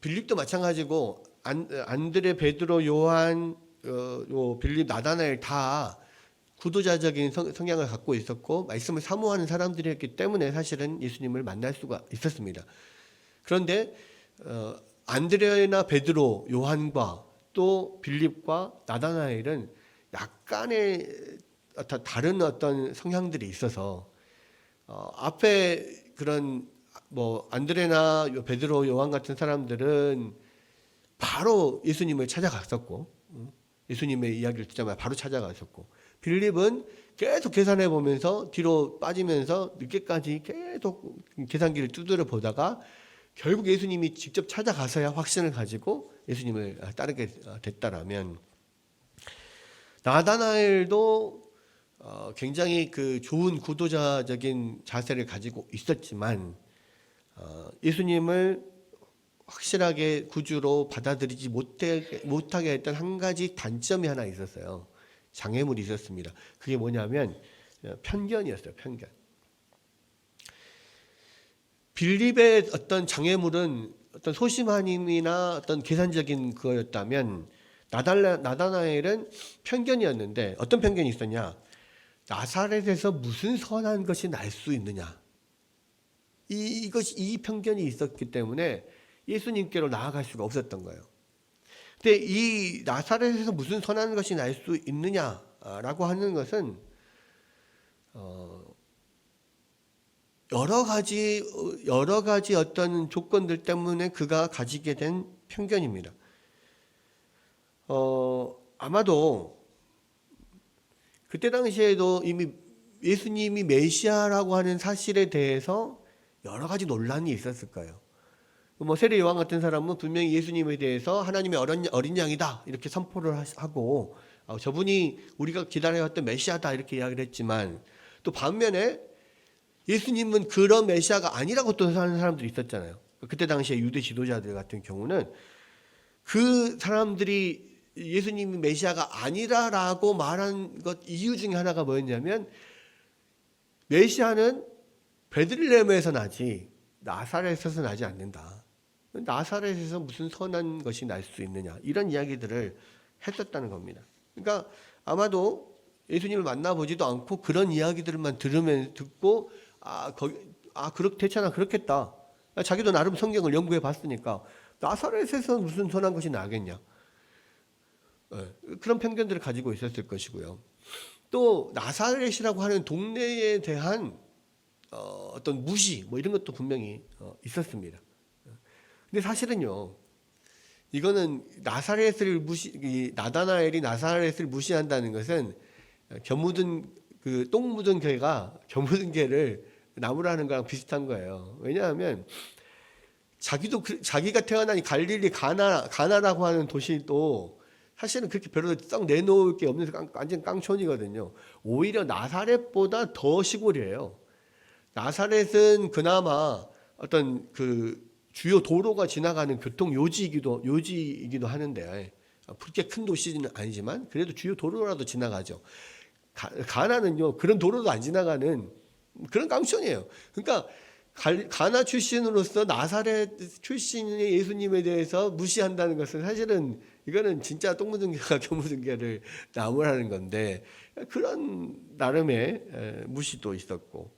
빌립도 마찬가지고 안드레, 베드로, 요한, 빌립, 나다나엘 다 구도자적인 성향을 갖고 있었고 말씀을 사모하는 사람들이었기 때문에 사실은 예수님을 만날 수가 있었습니다. 그런데 안드레나 베드로, 요한과 또 빌립과 나다나엘은 약간의 다른 어떤 성향들이 있어서 앞에 그런 안드레나 베드로, 요한 같은 사람들은 바로 예수님을 찾아갔었고 예수님의 이야기를 듣자마자 바로 찾아갔었고 빌립은 계속 계산해 보면서 뒤로 빠지면서 늦게까지 계속 계산기를 두드려 보다가 결국 예수님이 직접 찾아가서야 확신을 가지고 예수님을 따르게 됐다라면 나다나엘도 굉장히 그 좋은 구도자적인 자세를 가지고 있었지만 예수님을 확실하게 구주로 받아들이지 못하게 했던 한 가지 단점이 하나 있었어요. 장애물이 있었습니다. 그게 뭐냐면 편견이었어요. 편견. 빌립의 어떤 장애물은 어떤 소심한 힘이나 어떤 계산적인 그거였다면 나다나엘은 편견이었는데 어떤 편견이 있었냐? 나사렛에서 무슨 선한 것이 날 수 있느냐? 이 편견이 있었기 때문에 예수님께로 나아갈 수가 없었던 거예요. 근데 이 나사렛에서 무슨 선한 것이 날 수 있느냐라고 하는 것은 여러 가지 어떤 조건들 때문에 그가 가지게 된 편견입니다. 아마도 그때 당시에도 이미 예수님이 메시아라고 하는 사실에 대해서 여러 가지 논란이 있었을 거예요. 뭐 세례 요한 같은 사람은 분명히 예수님에 대해서 하나님의 어린 양이다 이렇게 선포를 하고 저분이 우리가 기다려왔던 메시아다 이렇게 이야기를 했지만, 또 반면에 예수님은 그런 메시아가 아니라고 또 하는 사람들이 있었잖아요. 그때 당시에 유대 지도자들 같은 경우는 그 사람들이 예수님이 메시아가 아니라라고 말한 것 이유 중에 하나가 뭐였냐면, 메시아는 베들레헴에서 나지 나사렛에서 나지 않는다. 나사렛에서 무슨 선한 것이 날 수 있느냐, 이런 이야기들을 했었다는 겁니다. 그러니까 아마도 예수님을 만나보지도 않고 그런 이야기들만 듣고 그렇겠다. 자기도 나름 성경을 연구해 봤으니까 나사렛에서 무슨 선한 것이 나겠냐. 그런 편견들을 가지고 있었을 것이고요. 또 나사렛이라고 하는 동네에 대한 어떤 무시 뭐 이런 것도 분명히 있었습니다. 근데 사실은요, 이거는 나다나엘이 나사렛을 무시한다는 것은 똥 묻은 개가 겨 묻은 개를 나무라 하는 거랑 비슷한 거예요. 왜냐하면 자기가 태어난 갈릴리 가나라고 하는 도시도 사실은 그렇게 별로 썩 내놓을 게 없는 완전 깡촌이거든요. 오히려 나사렛보다 더 시골이에요. 나사렛은 그나마 어떤 그 주요 도로가 지나가는 교통 요지이기도 하는데, 그렇게 큰 도시는 아니지만 그래도 주요 도로라도 지나가죠. 가나는요, 그런 도로도 안 지나가는 그런 깡촌이에요. 그러니까 가나 출신으로서 나사렛 출신의 예수님에 대해서 무시한다는 것은 사실은 이거는 진짜 똥 묻은 개가 겨 묻은 개를 나무라는 건데, 그런 나름의 무시도 있었고,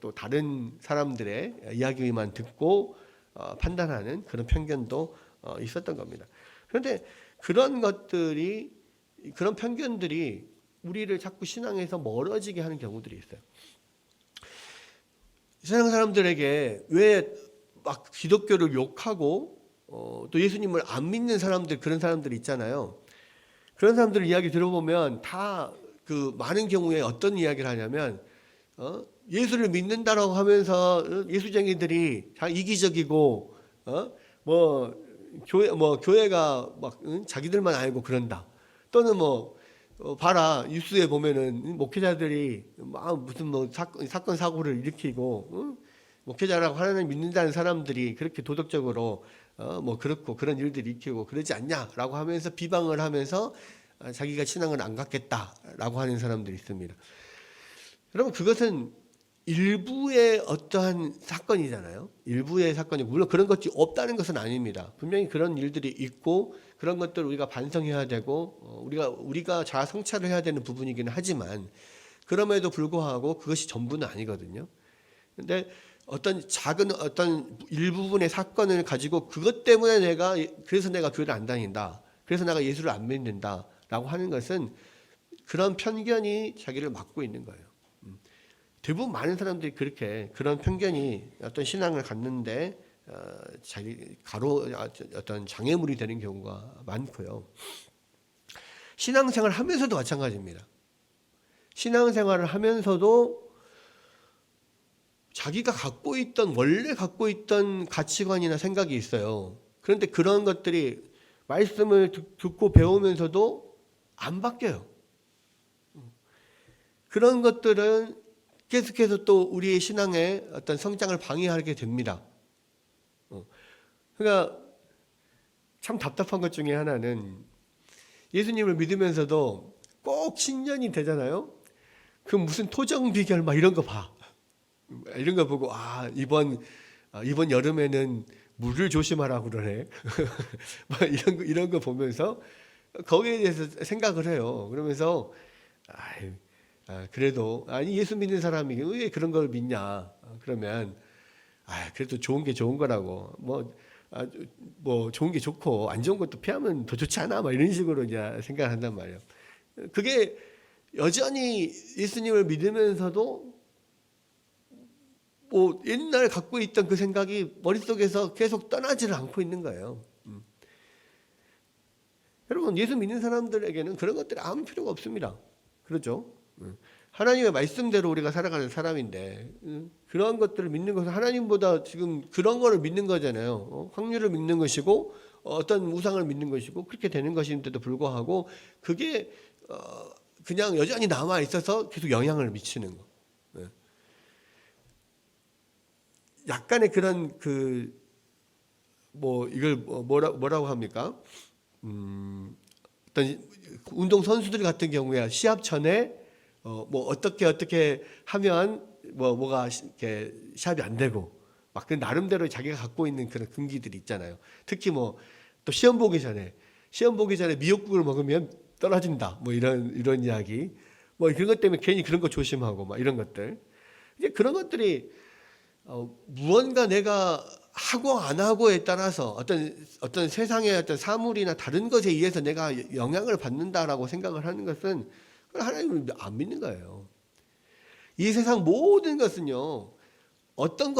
또 다른 사람들의 이야기만 듣고 판단하는 그런 편견도 있었던 겁니다. 그런데 그런 편견들이 우리를 자꾸 신앙에서 멀어지게 하는 경우들이 있어요. 세상 사람들에게 왜 막 기독교를 욕하고 또 예수님을 안 믿는 사람들, 그런 사람들 있잖아요. 그런 사람들 이야기 들어보면 다 그 많은 경우에 어떤 이야기를 하냐면, 예수를 믿는다라고 하면서 예수쟁이들이 다 이기적이고 교회가 막 자기들만 알고 그런다. 또는 봐라, 뉴스에 보면은 목회자들이 무슨 사건 사고를 일으키고, 목회자라고 하나님 믿는다는 사람들이 그렇게 도덕적으로 그렇고 그런 일들이 일으키고 그러지 않냐라고 하면서 비방을 하면서 자기가 신앙을 안 갖겠다라고 하는 사람들이 있습니다. 여러분, 그것은 일부의 어떠한 사건이잖아요. 일부의 사건이, 물론 그런 것이 없다는 것은 아닙니다. 분명히 그런 일들이 있고 그런 것들을 우리가 반성해야 되고 우리가 자아 성찰을 해야 되는 부분이기는 하지만, 그럼에도 불구하고 그것이 전부는 아니거든요. 근데 어떤 작은 어떤 일부분의 사건을 가지고 그것 때문에 그래서 내가 교회를 안 다닌다, 그래서 내가 예수를 안 믿는다라고 하는 것은 그런 편견이 자기를 막고 있는 거예요. 대부분 많은 사람들이 그런 편견이 어떤 신앙을 갖는데 어떤 장애물이 되는 경우가 많고요. 신앙생활을 하면서도 마찬가지입니다. 신앙생활을 하면서도 자기가 원래 갖고 있던 가치관이나 생각이 있어요. 그런데 그런 것들이 말씀을 듣고 배우면서도 안 바뀌어요. 그런 것들은 계속해서 또 우리의 신앙의 어떤 성장을 방해하게 됩니다. 그러니까 참 답답한 것 중에 하나는, 예수님을 믿으면서도 꼭 신년이 되잖아요. 그 무슨 토정 비결 이런 거 봐. 이런 거 보고 이번 여름에는 물을 조심하라고 그러네. 이런 거 보면서 거기에 대해서 생각을 해요. 그러면서 그래도 예수 믿는 사람이 왜 그런 걸 믿냐? 그러면 그래도 좋은 게 좋은 거라고, 좋은 게 좋고 안 좋은 것도 피하면 더 좋지 않아? 이런 식으로 이제 생각을 한단 말이에요. 그게 여전히 예수님을 믿으면서도 옛날 갖고 있던 그 생각이 머릿속에서 계속 떠나지를 않고 있는 거예요. 여러분, 예수 믿는 사람들에게는 그런 것들이 아무 필요가 없습니다. 그렇죠? 하나님의 말씀대로 우리가 살아가는 사람인데 그런 것들을 믿는 것은 하나님보다 지금 그런 거를 믿는 거잖아요. 확률을 믿는 것이고 어떤 우상을 믿는 것이고 그렇게 되는 것인데도 불구하고 그게 그냥 여전히 남아 있어서 계속 영향을 미치는 거. 약간의 그런 이걸 뭐라고 합니까? 어떤 운동 선수들 같은 경우에 시합 전에 어떻게 하면 뭐가 이렇게 시합이 안 되고 막 그 나름대로 자기가 갖고 있는 그런 금기들이 있잖아요. 특히 또 시험 보기 전에 미역국을 먹으면 떨어진다. 이런 이야기. 그런 것 때문에 괜히 그런 거 조심하고 막 이런 것들. 이제 그런 것들이 무언가 내가 하고 안 하고에 따라서 어떤 세상의 어떤 사물이나 다른 것에 의해서 내가 영향을 받는다라고 생각을 하는 것은 하나님을 안 믿는 거예요. 이 세상 모든 것은요, 어떤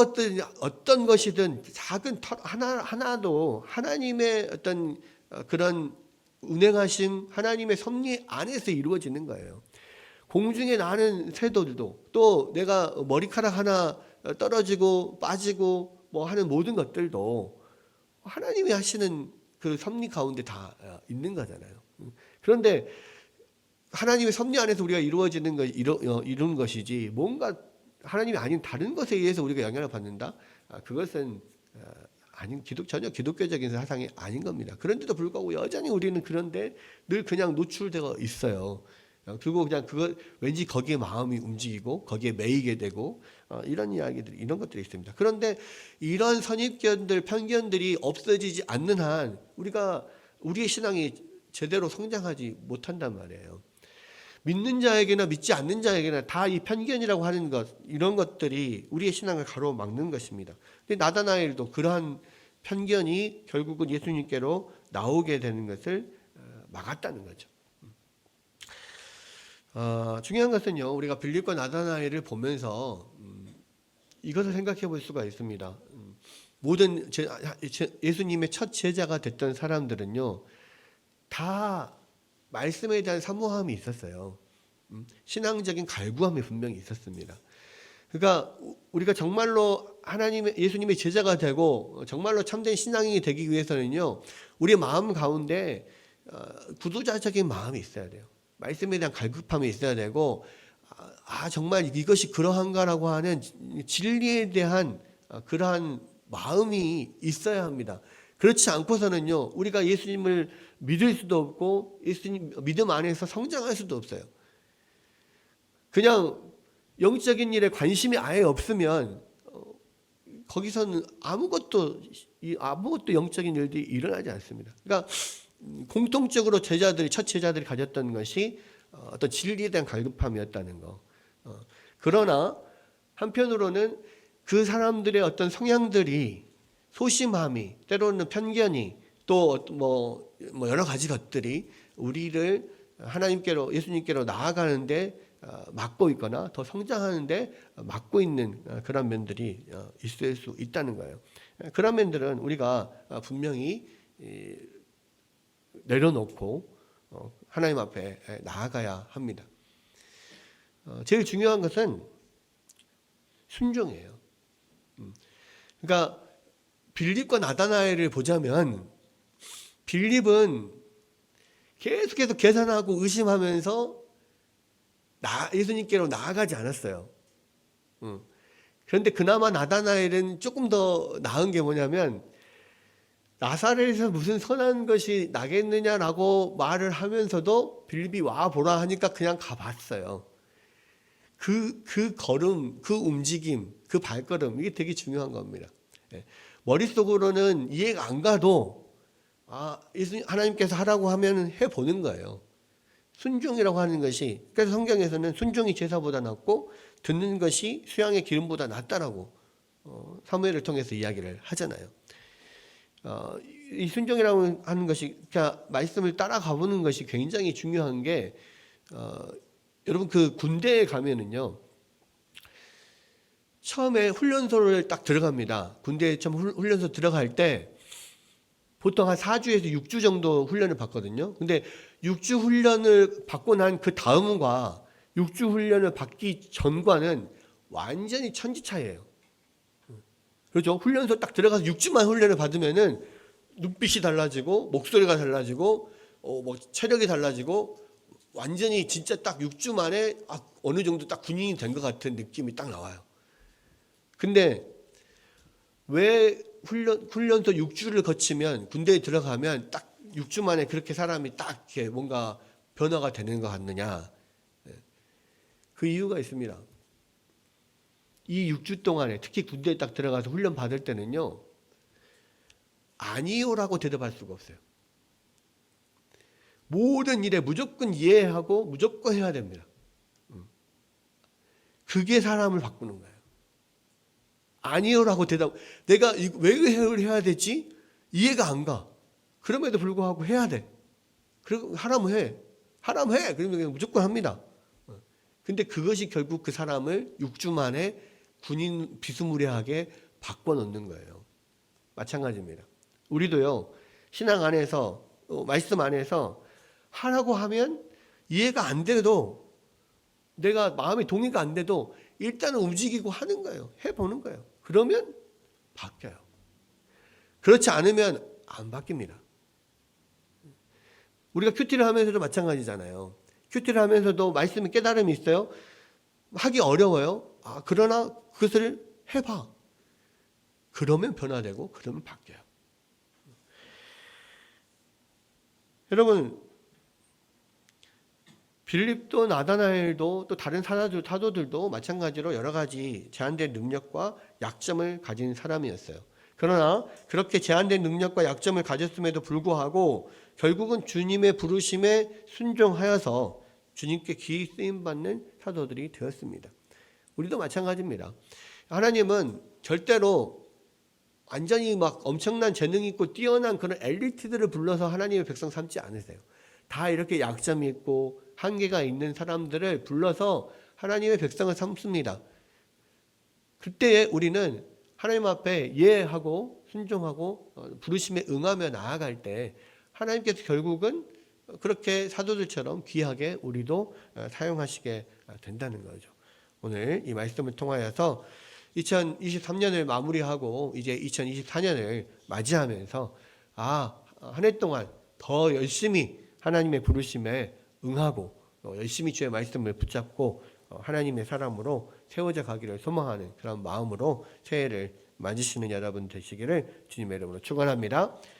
것이든 작은 털 하나도 하나님의 어떤 그런 운행하심, 하나님의 섭리 안에서 이루어지는 거예요. 공중에 나는 새들도 또 내가 머리카락 하나 떨어지고 빠지고 하는 모든 것들도 하나님이 하시는 그 섭리 가운데 다 있는 거잖아요. 그런데 하나님의 섭리 안에서 우리가 이루는 것이지 뭔가 하나님이 아닌 다른 것에 의해서 우리가 영향을 받는다? 그것은 전혀 기독교적인 사상이 아닌 겁니다. 그런데도 불구하고 여전히 우리는 그런데 늘 그냥 노출되어 있어요. 그리고 그냥 왠지 거기에 마음이 움직이고 거기에 매이게 되고 이런 것들이 있습니다. 그런데 이런 선입견들, 편견들이 없어지지 않는 한 우리의 신앙이 제대로 성장하지 못한단 말이에요. 믿는 자에게나 믿지 않는 자에게나 다 이 편견이라고 하는 이런 것들이 우리의 신앙을 가로막는 것입니다. 근데 나다나엘도 그러한 편견이 결국은 예수님께로 나오게 되는 것을 막았다는 거죠. 중요한 것은요, 우리가 빌립과 나다나엘을 보면서 이것을 생각해 볼 수가 있습니다. 모든 예수님의 첫 제자가 됐던 사람들은요, 다 말씀에 대한 사모함이 있었어요. 신앙적인 갈구함이 분명히 있었습니다. 그러니까 우리가 정말로 예수님의 제자가 되고 정말로 참된 신앙인이 되기 위해서는요, 우리의 마음 가운데 구도자적인 마음이 있어야 돼요. 말씀에 대한 갈급함이 있어야 되고, 정말 이것이 그러한가라고 하는 진리에 대한 그러한 마음이 있어야 합니다. 그렇지 않고서는요, 우리가 예수님을 믿을 수도 없고 예수님 믿음 안에서 성장할 수도 없어요. 그냥 영적인 일에 관심이 아예 없으면 거기서는 아무것도 영적인 일들이 일어나지 않습니다. 그러니까 공통적으로 첫 제자들이 가졌던 것이 어떤 진리에 대한 갈급함이었다는 거. 그러나 한편으로는 그 사람들의 어떤 성향들이, 소심함이, 때로는 편견이, 또 여러 가지 것들이 우리를 하나님께로, 예수님께로 나아가는데 막고 있거나 더 성장하는데 막고 있는 그런 면들이 있을 수 있다는 거예요. 그런 면들은 우리가 분명히 내려놓고 하나님 앞에 나아가야 합니다. 제일 중요한 것은 순종이에요. 그러니까 빌립과 나다나엘을 보자면 빌립은 계속해서 계산하고 의심하면서 예수님께로 나아가지 않았어요. 그런데 그나마 나다나엘은 조금 더 나은 게 뭐냐면, 나사렛에서 무슨 선한 것이 나겠느냐라고 말을 하면서도 빌립이 와보라 하니까 그냥 가봤어요. 그 걸음, 그 움직임, 그 발걸음, 이게 되게 중요한 겁니다. 머릿속으로는 이해가 안 가도 하나님께서 하라고 하면 해보는 거예요. 순종이라고 하는 것이, 그래서 성경에서는 순종이 제사보다 낫고 듣는 것이 수양의 기름보다 낫다라고 사무엘을 통해서 이야기를 하잖아요. 이 순종이라고 하는 것이, 그러니까 말씀을 따라가 보는 것이 굉장히 중요한 게, 여러분 그 군대에 가면은요, 처음에 훈련소를 딱 들어갑니다. 군대에 처음 훈련소 들어갈 때 보통 한 4주에서 6주 정도 훈련을 받거든요. 근데 6주 훈련을 받고 난 그 다음과 6주 훈련을 받기 전과는 완전히 천지 차이예요. 그렇죠? 훈련소 딱 들어가서 6주만 훈련을 받으면은 눈빛이 달라지고 목소리가 달라지고 뭐 체력이 달라지고 완전히 진짜 딱 6주 만에 어느 정도 딱 군인이 된 것 같은 느낌이 딱 나와요. 근데 왜 훈련소 6주를 거치면 군대에 들어가면 딱 6주 만에 그렇게 사람이 딱 이렇게 뭔가 변화가 되는 것 같느냐? 그 이유가 있습니다. 이 6주 동안에 특히 군대에 딱 들어가서 훈련 받을 때는요, 아니요라고 대답할 수가 없어요. 모든 일에 무조건 이해하고 무조건 해야 됩니다. 그게 사람을 바꾸는 거예요. 아니요라고 대답. 내가 왜 해야 되지? 이해가 안 가. 그럼에도 불구하고 해야 돼. 그리고 하라면 해. 하라면 해. 그러면 무조건 합니다. 근데 그것이 결국 그 사람을 6주 만에 군인 비스무리하게 바꿔놓는 거예요. 마찬가지입니다. 우리도요, 신앙 안에서, 말씀 안에서 하라고 하면 이해가 안 돼도 내가 마음이 동의가 안 돼도 일단은 움직이고 하는 거예요. 해보는 거예요. 그러면 바뀌어요. 그렇지 않으면 안 바뀝니다. 우리가 큐티를 하면서도 마찬가지잖아요. 큐티를 하면서도 말씀에 깨달음이 있어요. 하기 어려워요. 그러나 그것을 해봐. 그러면 변화되고 그러면 바뀌어요. 여러분, 빌립도 나다나엘도 또 다른 사도들도 마찬가지로 여러 가지 제한된 능력과 약점을 가진 사람이었어요. 그러나 그렇게 제한된 능력과 약점을 가졌음에도 불구하고 결국은 주님의 부르심에 순종하여서 주님께 귀히 쓰임받는 사도들이 되었습니다. 우리도 마찬가지입니다. 하나님은 절대로 완전히 막 엄청난 재능 있고 뛰어난 그런 엘리트들을 불러서 하나님의 백성 삼지 않으세요. 다 이렇게 약점이 있고 한계가 있는 사람들을 불러서 하나님의 백성을 삼습니다. 그때 우리는 하나님 앞에 예하고 순종하고 부르심에 응하며 나아갈 때 하나님께서 결국은 그렇게 사도들처럼 귀하게 우리도 사용하시게 된다는 거죠. 오늘 이 말씀을 통하여서 2023년을 마무리하고 이제 2024년을 맞이하면서 한 해 동안 더 열심히 하나님의 부르심에 응하고 열심히 주의 말씀을 붙잡고 하나님의 사람으로 세워져 가기를 소망하는 그런 마음으로 새해를 맞으시는 여러분 되시기를 주님의 이름으로 축원합니다.